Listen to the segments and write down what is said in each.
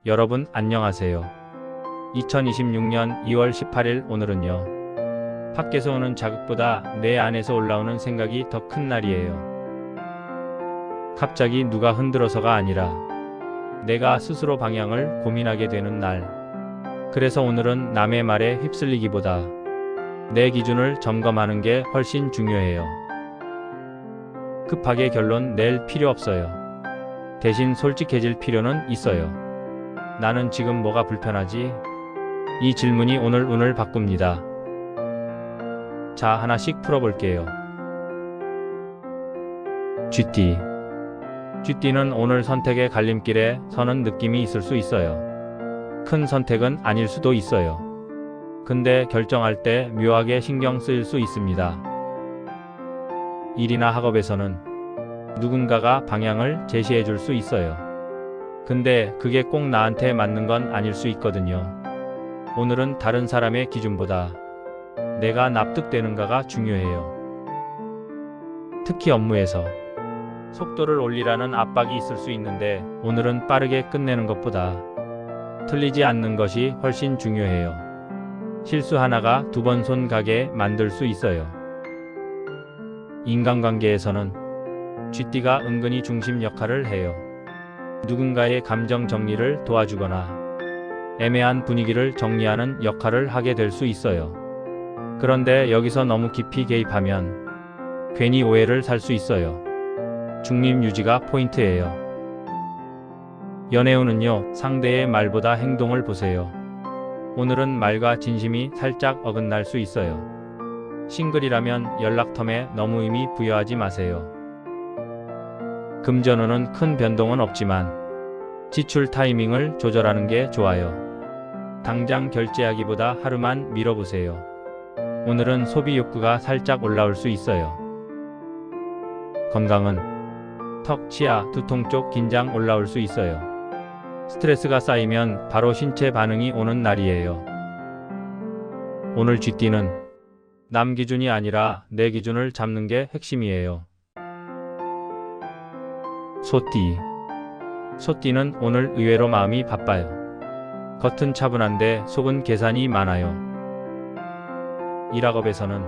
여러분 안녕하세요. 2026년 2월 18일 오늘은요. 밖에서 오는 자극보다 내 안에서 올라오는 생각이 더 큰 날이에요. 갑자기 누가 흔들어서가 아니라 내가 스스로 방향을 고민하게 되는 날. 그래서 오늘은 남의 말에 휩쓸리기보다 내 기준을 점검하는 게 훨씬 중요해요. 급하게 결론 낼 필요 없어요. 대신 솔직해질 필요는 있어요. 나는 지금 뭐가 불편하지? 이 질문이 오늘 운을 바꿉니다. 자, 하나씩 풀어볼게요. 쥐띠. 쥐띠는 오늘 선택의 갈림길에 서는 느낌이 있을 수 있어요. 큰 선택은 아닐 수도 있어요. 근데 결정할 때 묘하게 신경 쓰일 수 있습니다. 일이나 학업에서는 누군가가 방향을 제시해 줄 수 있어요. 근데 그게 꼭 나한테 맞는 건 아닐 수 있거든요. 오늘은 다른 사람의 기준보다 내가 납득되는가가 중요해요. 특히 업무에서 속도를 올리라는 압박이 있을 수 있는데 오늘은 빠르게 끝내는 것보다 틀리지 않는 것이 훨씬 중요해요. 실수 하나가 두 번 손 가게 만들 수 있어요. 인간관계에서는 쥐띠가 은근히 중심 역할을 해요. 누군가의 감정 정리를 도와주거나 애매한 분위기를 정리하는 역할을 하게 될 수 있어요. 그런데 여기서 너무 깊이 개입하면 괜히 오해를 살 수 있어요. 중립 유지가 포인트예요. 연애운은요, 상대의 말보다 행동을 보세요. 오늘은 말과 진심이 살짝 어긋날 수 있어요. 싱글이라면 연락텀에 너무 의미 부여하지 마세요. 금전운은 큰 변동은 없지만 지출 타이밍을 조절하는 게 좋아요. 당장 결제하기보다 하루만 미뤄보세요. 오늘은 소비 욕구가 살짝 올라올 수 있어요. 건강은 턱, 치아, 두통 쪽 긴장 올라올 수 있어요. 스트레스가 쌓이면 바로 신체 반응이 오는 날이에요. 오늘 쥐띠는 남 기준이 아니라 내 기준을 잡는 게 핵심이에요. 소띠. 소띠는 오늘 의외로 마음이 바빠요. 겉은 차분한데 속은 계산이 많아요. 일학업에서는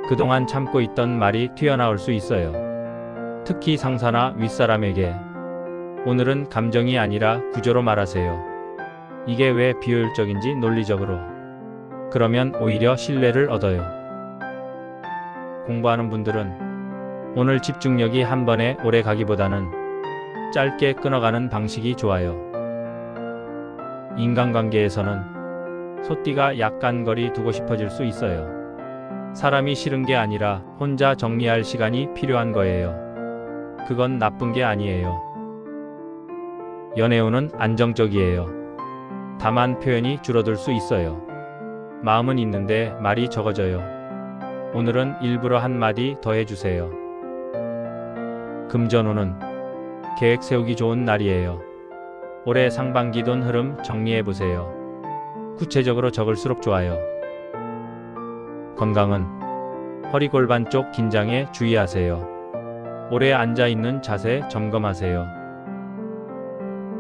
그동안 참고 있던 말이 튀어나올 수 있어요. 특히 상사나 윗사람에게 오늘은 감정이 아니라 구조로 말하세요. 이게 왜 비효율적인지 논리적으로. 그러면 오히려 신뢰를 얻어요. 공부하는 분들은 오늘 집중력이 한 번에 오래 가기보다는 짧게 끊어가는 방식이 좋아요. 인간관계에서는 소띠가 약간 거리 두고 싶어질 수 있어요. 사람이 싫은 게 아니라 혼자 정리할 시간이 필요한 거예요. 그건 나쁜 게 아니에요. 연애운은 안정적이에요. 다만 표현이 줄어들 수 있어요. 마음은 있는데 말이 적어져요. 오늘은 일부러 한마디 더 해주세요. 금전운은 계획 세우기 좋은 날이에요. 올해 상반기 돈 흐름 정리해보세요. 구체적으로 적을수록 좋아요. 건강은 허리 골반 쪽 긴장에 주의하세요. 오래 앉아있는 자세 점검하세요.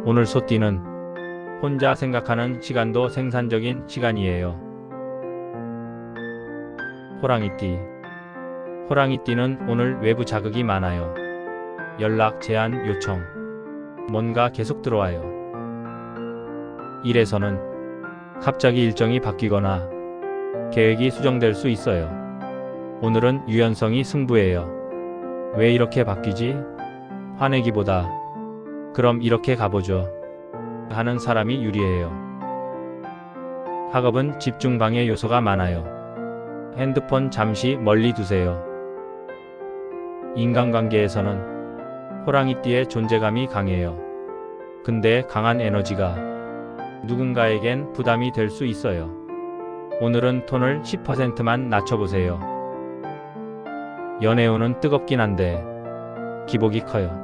오늘 소띠는 혼자 생각하는 시간도 생산적인 시간이에요. 호랑이띠. 호랑이띠는 오늘 외부 자극이 많아요. 연락, 제안, 요청. 뭔가 계속 들어와요. 일에서는 갑자기 일정이 바뀌거나 계획이 수정될 수 있어요. 오늘은 유연성이 승부예요. 왜 이렇게 바뀌지? 화내기보다 그럼 이렇게 가보죠 하는 사람이 유리해요. 학업은 집중 방해 요소가 많아요. 핸드폰 잠시 멀리 두세요. 인간관계에서는 호랑이띠의 존재감이 강해요. 근데 강한 에너지가 누군가에겐 부담이 될 수 있어요. 오늘은 톤을 10%만 낮춰보세요. 연애운은 뜨겁긴 한데 기복이 커요.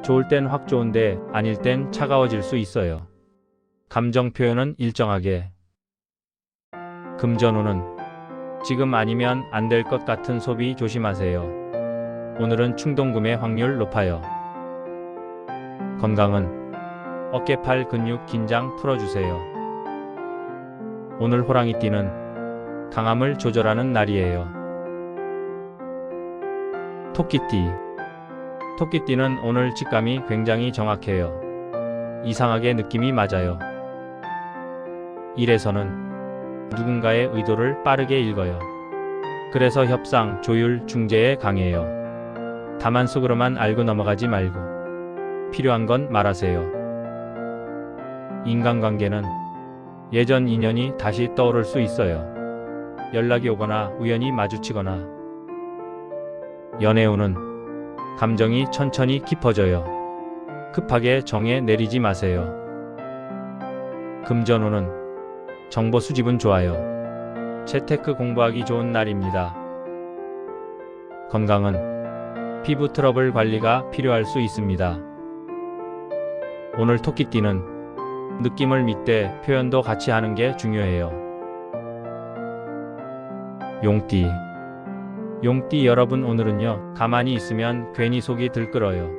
좋을 땐 확 좋은데 아닐 땐 차가워질 수 있어요. 감정 표현은 일정하게. 금전운은 지금 아니면 안 될 것 같은 소비 조심하세요. 오늘은 충동구매 확률 높아요. 건강은 어깨팔 근육 긴장 풀어주세요. 오늘 호랑이띠는 강함을 조절하는 날이에요. 토끼띠. 토끼띠는 오늘 직감이 굉장히 정확해요. 이상하게 느낌이 맞아요. 일에서는 누군가의 의도를 빠르게 읽어요. 그래서 협상, 조율, 중재에 강해요. 다만 속으로만 알고 넘어가지 말고 필요한 건 말하세요. 인간관계는 예전 인연이 다시 떠오를 수 있어요. 연락이 오거나 우연히 마주치거나. 연애운은 감정이 천천히 깊어져요. 급하게 정해 내리지 마세요. 금전운은 정보 수집은 좋아요. 재테크 공부하기 좋은 날입니다. 건강은 피부 트러블 관리가 필요할 수 있습니다. 오늘 토끼띠는 느낌을 믿되 표현도 같이 하는 게 중요해요. 용띠. 용띠 여러분, 오늘은요, 가만히 있으면 괜히 속이 들끓어요.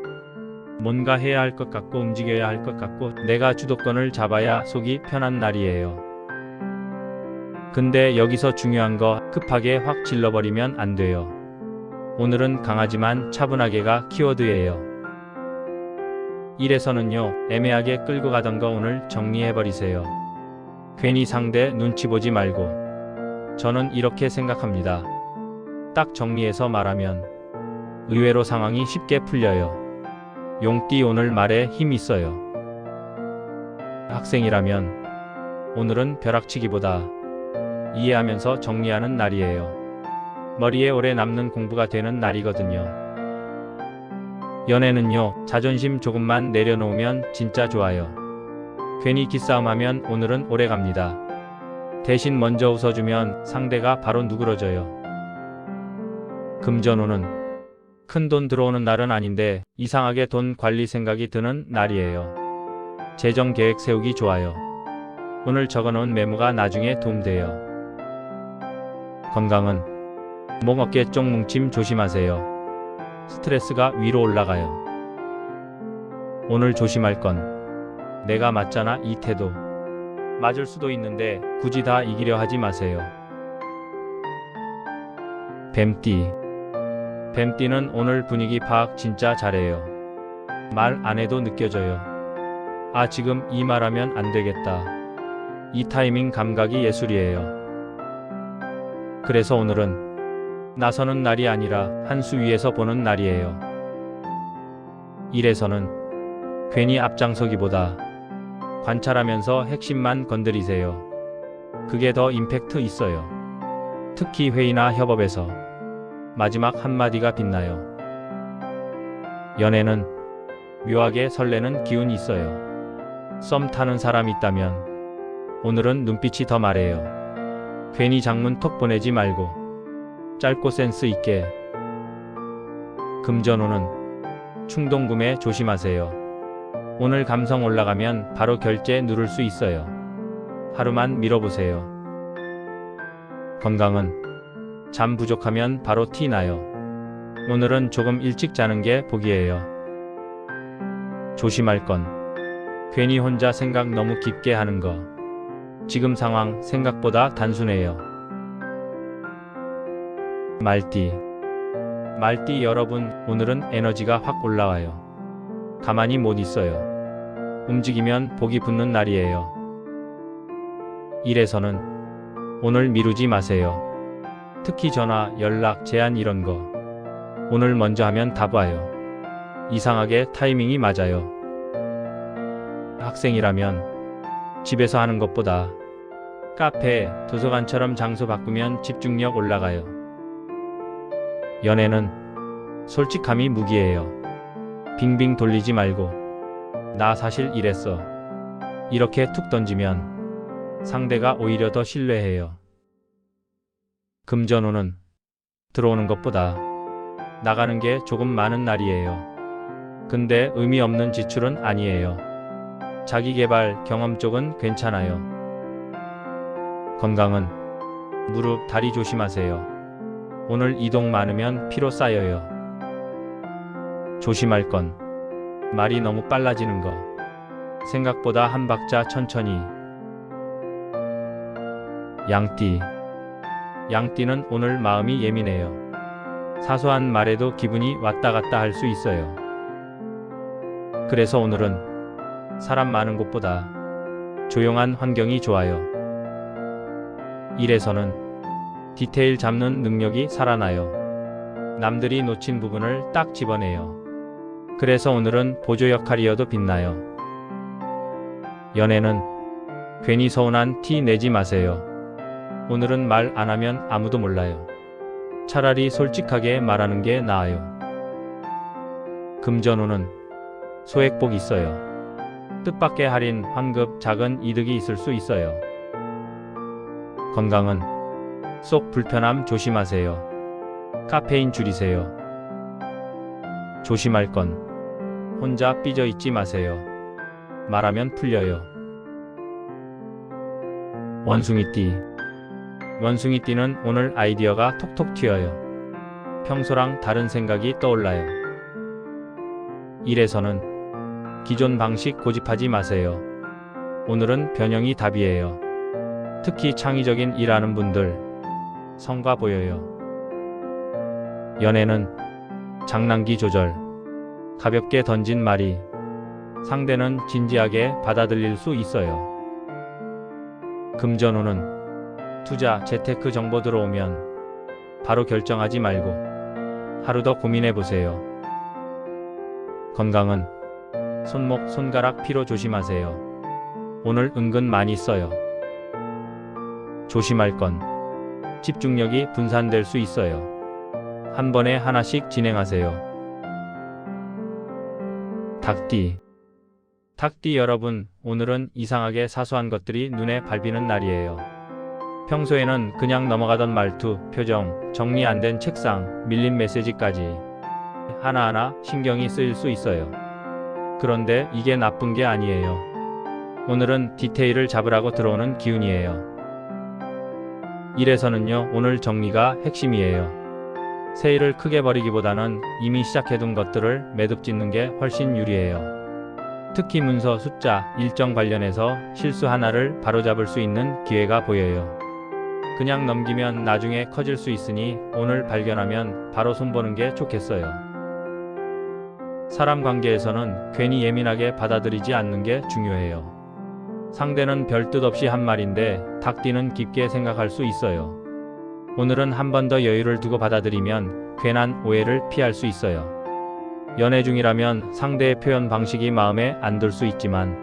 뭔가 해야 할 것 같고 움직여야 할 것 같고 내가 주도권을 잡아야 속이 편한 날이에요. 근데 여기서 중요한 거, 급하게 확 질러버리면 안 돼요. 오늘은 강하지만 차분하게가 키워드예요. 일에서는요, 애매하게 끌고 가던 거 오늘 정리해버리세요. 괜히 상대 눈치 보지 말고. 저는 이렇게 생각합니다. 딱 정리해서 말하면 의외로 상황이 쉽게 풀려요. 용띠 오늘 말에 힘 있어요. 학생이라면 오늘은 벼락치기보다 이해하면서 정리하는 날이에요. 머리에 오래 남는 공부가 되는 날이거든요. 연애는요, 자존심 조금만 내려놓으면 진짜 좋아요. 괜히 기싸움하면 오늘은 오래 갑니다. 대신 먼저 웃어주면 상대가 바로 누그러져요. 금전운은 큰돈 들어오는 날은 아닌데 이상하게 돈 관리 생각이 드는 날이에요. 재정 계획 세우기 좋아요. 오늘 적어놓은 메모가 나중에 도움돼요. 건강은 목, 어깨 쪽 뭉침 조심하세요. 스트레스가 위로 올라가요. 오늘 조심할 건 내가 맞잖아 이 태도. 맞을 수도 있는데 굳이 다 이기려 하지 마세요. 뱀띠. 뱀띠는 오늘 분위기 파악 진짜 잘해요. 말 안 해도 느껴져요. 아, 지금 이 말하면 안 되겠다. 이 타이밍 감각이 예술이에요. 그래서 오늘은 나서는 날이 아니라 한 수 위에서 보는 날이에요. 일에서는 괜히 앞장서기보다 관찰하면서 핵심만 건드리세요. 그게 더 임팩트 있어요. 특히 회의나 협업에서 마지막 한마디가 빛나요. 연애는 묘하게 설레는 기운이 있어요. 썸 타는 사람 있다면 오늘은 눈빛이 더 말해요. 괜히 장문 톡 보내지 말고 짧고 센스 있게. 금전운은 충동 구매 조심하세요. 오늘 감성 올라가면 바로 결제 누를 수 있어요. 하루만 미뤄보세요. 건강은 잠 부족하면 바로 티 나요. 오늘은 조금 일찍 자는 게 복이에요. 조심할 건 괜히 혼자 생각 너무 깊게 하는 거. 지금 상황 생각보다 단순해요. 말띠. 말띠 여러분, 오늘은 에너지가 확 올라와요. 가만히 못 있어요. 움직이면 복이 붙는 날이에요. 일에서는 오늘 미루지 마세요. 특히 전화, 연락, 제안 이런 거. 오늘 먼저 하면 다 봐요. 이상하게 타이밍이 맞아요. 학생이라면 집에서 하는 것보다 카페, 도서관처럼 장소 바꾸면 집중력 올라가요. 연애는 솔직함이 무기예요. 빙빙 돌리지 말고 나 사실 이랬어. 이렇게 툭 던지면 상대가 오히려 더 신뢰해요. 금전운은 들어오는 것보다 나가는 게 조금 많은 날이에요. 근데 의미 없는 지출은 아니에요. 자기계발, 경험 쪽은 괜찮아요. 건강은 무릎, 다리 조심하세요. 오늘 이동 많으면 피로 쌓여요. 조심할 건 말이 너무 빨라지는 거. 생각보다 한 박자 천천히. 양띠. 양띠는 오늘 마음이 예민해요. 사소한 말에도 기분이 왔다 갔다 할 수 있어요. 그래서 오늘은 사람 많은 곳보다 조용한 환경이 좋아요. 일에서는 디테일 잡는 능력이 살아나요. 남들이 놓친 부분을 딱 집어내요. 그래서 오늘은 보조 역할이어도 빛나요. 연애는 괜히 서운한 티 내지 마세요. 오늘은 말 안 하면 아무도 몰라요. 차라리 솔직하게 말하는 게 나아요. 금전운은 소액복 있어요. 뜻밖의 할인, 환급, 작은 이득이 있을 수 있어요. 건강은 속 불편함 조심하세요. 카페인 줄이세요. 조심할 건 혼자 삐져 있지 마세요. 말하면 풀려요. 원숭이띠. 원숭이띠는 오늘 아이디어가 톡톡 튀어요. 평소랑 다른 생각이 떠올라요. 일에서는 기존 방식 고집하지 마세요. 오늘은 변형이 답이에요. 특히 창의적인 일하는 분들 성과 보여요. 연애는 장난기 조절. 가볍게 던진 말이 상대는 진지하게 받아들일 수 있어요. 금전운은 투자, 재테크 정보 들어오면 바로 결정하지 말고 하루 더 고민해 보세요. 건강은 손목, 손가락 피로 조심하세요. 오늘 은근 많이 써요. 조심할 건 집중력이 분산될 수 있어요. 한 번에 하나씩 진행하세요. 닭띠. 닭띠 여러분, 오늘은 이상하게 사소한 것들이 눈에 밟히는 날이에요. 평소에는 그냥 넘어가던 말투, 표정, 정리 안 된 책상, 밀린 메시지까지 하나하나 신경이 쓰일 수 있어요. 그런데 이게 나쁜 게 아니에요. 오늘은 디테일을 잡으라고 들어오는 기운이에요. 일에서는요, 오늘 정리가 핵심이에요. 세일을 크게 벌이기보다는 이미 시작해둔 것들을 매듭 짓는 게 훨씬 유리해요. 특히 문서, 숫자, 일정 관련해서 실수 하나를 바로잡을 수 있는 기회가 보여요. 그냥 넘기면 나중에 커질 수 있으니 오늘 발견하면 바로 손보는 게 좋겠어요. 사람 관계에서는 괜히 예민하게 받아들이지 않는 게 중요해요. 상대는 별 뜻 없이 한 말인데 닭띠는 깊게 생각할 수 있어요. 오늘은 한 번 더 여유를 두고 받아들이면 괜한 오해를 피할 수 있어요. 연애 중이라면 상대의 표현 방식이 마음에 안 들 수 있지만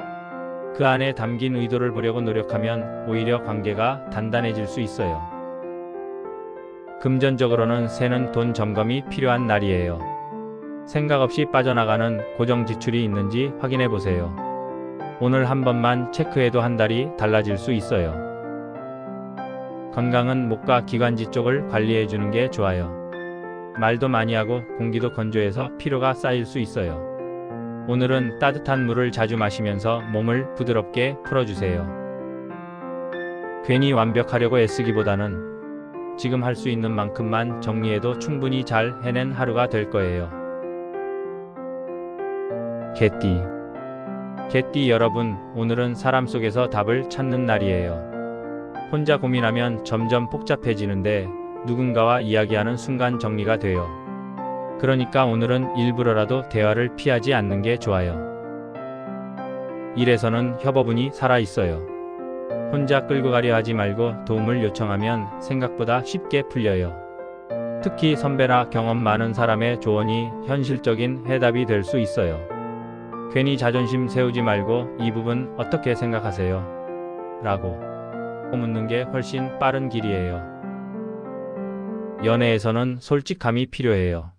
그 안에 담긴 의도를 보려고 노력하면 오히려 관계가 단단해질 수 있어요. 금전적으로는 새는 돈 점검이 필요한 날이에요. 생각 없이 빠져나가는 고정 지출이 있는지 확인해 보세요. 오늘 한 번만 체크해도 한 달이 달라질 수 있어요. 건강은 목과 기관지 쪽을 관리해 주는 게 좋아요. 말도 많이 하고 공기도 건조해서 피로가 쌓일 수 있어요. 오늘은 따뜻한 물을 자주 마시면서 몸을 부드럽게 풀어주세요. 괜히 완벽하려고 애쓰기보다는 지금 할 수 있는 만큼만 정리해도 충분히 잘 해낸 하루가 될 거예요. 개띠. 개띠 여러분, 오늘은 사람 속에서 답을 찾는 날이에요. 혼자 고민하면 점점 복잡해지는데 누군가와 이야기하는 순간 정리가 돼요. 그러니까 오늘은 일부러라도 대화를 피하지 않는 게 좋아요. 일에서는 협업운이 살아있어요. 혼자 끌고 가려 하지 말고 도움을 요청하면 생각보다 쉽게 풀려요. 특히 선배나 경험 많은 사람의 조언이 현실적인 해답이 될 수 있어요. 괜히 자존심 세우지 말고 이 부분 어떻게 생각하세요? 라고 묻는 게 훨씬 빠른 길이에요. 연애에서는 솔직함이 필요해요.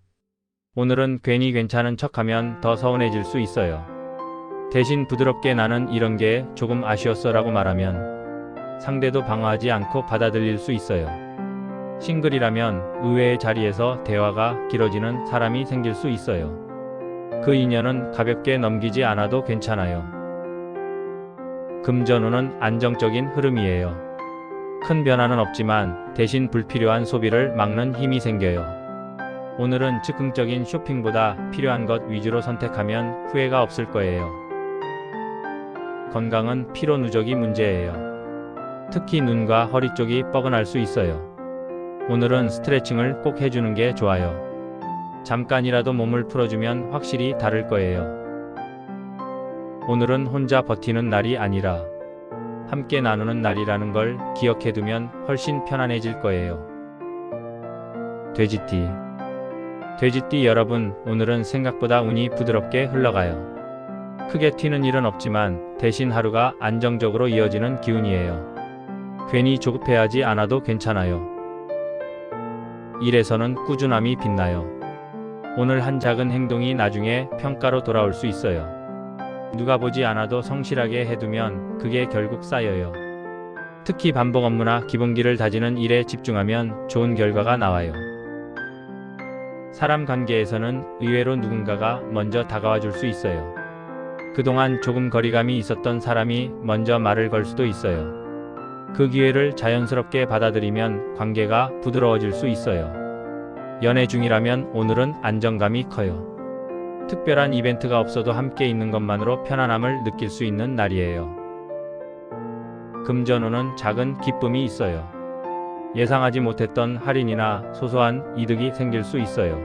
오늘은 괜히 괜찮은 척하면 더 서운해질 수 있어요. 대신 부드럽게 나는 이런 게 조금 아쉬웠어 라고 말하면 상대도 방어하지 않고 받아들일 수 있어요. 싱글이라면 의외의 자리에서 대화가 길어지는 사람이 생길 수 있어요. 그 인연은 가볍게 넘기지 않아도 괜찮아요. 금전운은 안정적인 흐름이에요. 큰 변화는 없지만 대신 불필요한 소비를 막는 힘이 생겨요. 오늘은 즉흥적인 쇼핑보다 필요한 것 위주로 선택하면 후회가 없을 거예요. 건강은 피로 누적이 문제예요. 특히 눈과 허리 쪽이 뻐근할 수 있어요. 오늘은 스트레칭을 꼭 해주는 게 좋아요. 잠깐이라도 몸을 풀어주면 확실히 다를 거예요. 오늘은 혼자 버티는 날이 아니라 함께 나누는 날이라는 걸 기억해두면 훨씬 편안해질 거예요. 돼지띠. 돼지띠 여러분, 오늘은 생각보다 운이 부드럽게 흘러가요. 크게 튀는 일은 없지만 대신 하루가 안정적으로 이어지는 기운이에요. 괜히 조급해하지 않아도 괜찮아요. 일에서는 꾸준함이 빛나요. 오늘 한 작은 행동이 나중에 평가로 돌아올 수 있어요. 누가 보지 않아도 성실하게 해두면 그게 결국 쌓여요. 특히 반복 업무나 기본기를 다지는 일에 집중하면 좋은 결과가 나와요. 사람 관계에서는 의외로 누군가가 먼저 다가와 줄 수 있어요. 그동안 조금 거리감이 있었던 사람이 먼저 말을 걸 수도 있어요. 그 기회를 자연스럽게 받아들이면 관계가 부드러워질 수 있어요. 연애 중이라면 오늘은 안정감이 커요. 특별한 이벤트가 없어도 함께 있는 것만으로 편안함을 느낄 수 있는 날이에요. 금전운은 작은 기쁨이 있어요. 예상하지 못했던 할인이나 소소한 이득이 생길 수 있어요.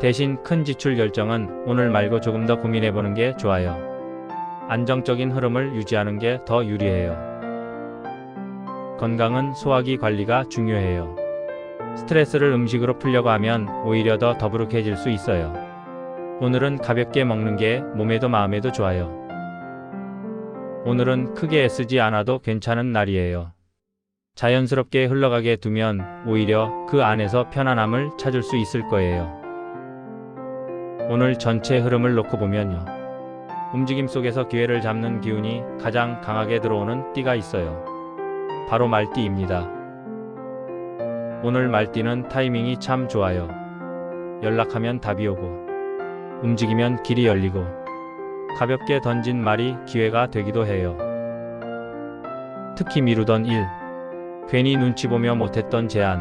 대신 큰 지출 결정은 오늘 말고 조금 더 고민해보는 게 좋아요. 안정적인 흐름을 유지하는 게 더 유리해요. 건강은 소화기 관리가 중요해요. 스트레스를 음식으로 풀려고 하면 오히려 더 더부룩해질 수 있어요. 오늘은 가볍게 먹는 게 몸에도 마음에도 좋아요. 오늘은 크게 애쓰지 않아도 괜찮은 날이에요. 자연스럽게 흘러가게 두면 오히려 그 안에서 편안함을 찾을 수 있을 거예요. 오늘 전체 흐름을 놓고 보면요. 움직임 속에서 기회를 잡는 기운이 가장 강하게 들어오는 띠가 있어요. 바로 말띠입니다. 오늘 말띠는 타이밍이 참 좋아요. 연락하면 답이 오고, 움직이면 길이 열리고, 가볍게 던진 말이 기회가 되기도 해요. 특히 미루던 일, 괜히 눈치 보며 못했던 제안,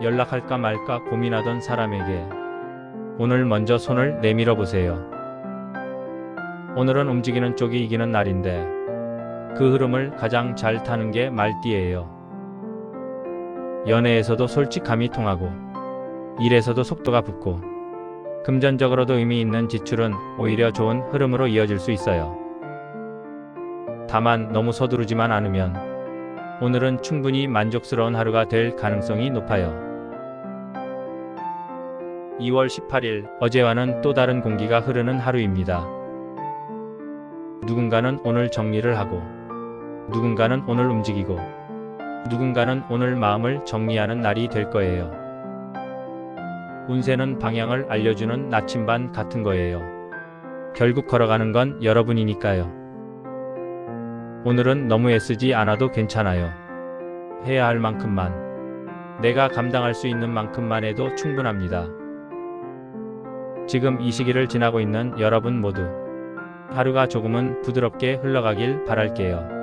연락할까 말까 고민하던 사람에게 오늘 먼저 손을 내밀어 보세요. 오늘은 움직이는 쪽이 이기는 날인데 그 흐름을 가장 잘 타는 게 말띠예요. 연애에서도 솔직함이 통하고 일에서도 속도가 붙고 금전적으로도 의미 있는 지출은 오히려 좋은 흐름으로 이어질 수 있어요. 다만 너무 서두르지만 않으면 오늘은 충분히 만족스러운 하루가 될 가능성이 높아요. 2월 18일, 어제와는 또 다른 공기가 흐르는 하루입니다. 누군가는 오늘 정리를 하고, 누군가는 오늘 움직이고, 누군가는 오늘 마음을 정리하는 날이 될 거예요. 운세는 방향을 알려주는 나침반 같은 거예요. 결국 걸어가는 건 여러분이니까요. 오늘은 너무 애쓰지 않아도 괜찮아요. 해야 할 만큼만, 내가 감당할 수 있는 만큼만 해도 충분합니다. 지금 이 시기를 지나고 있는 여러분 모두 하루가 조금은 부드럽게 흘러가길 바랄게요.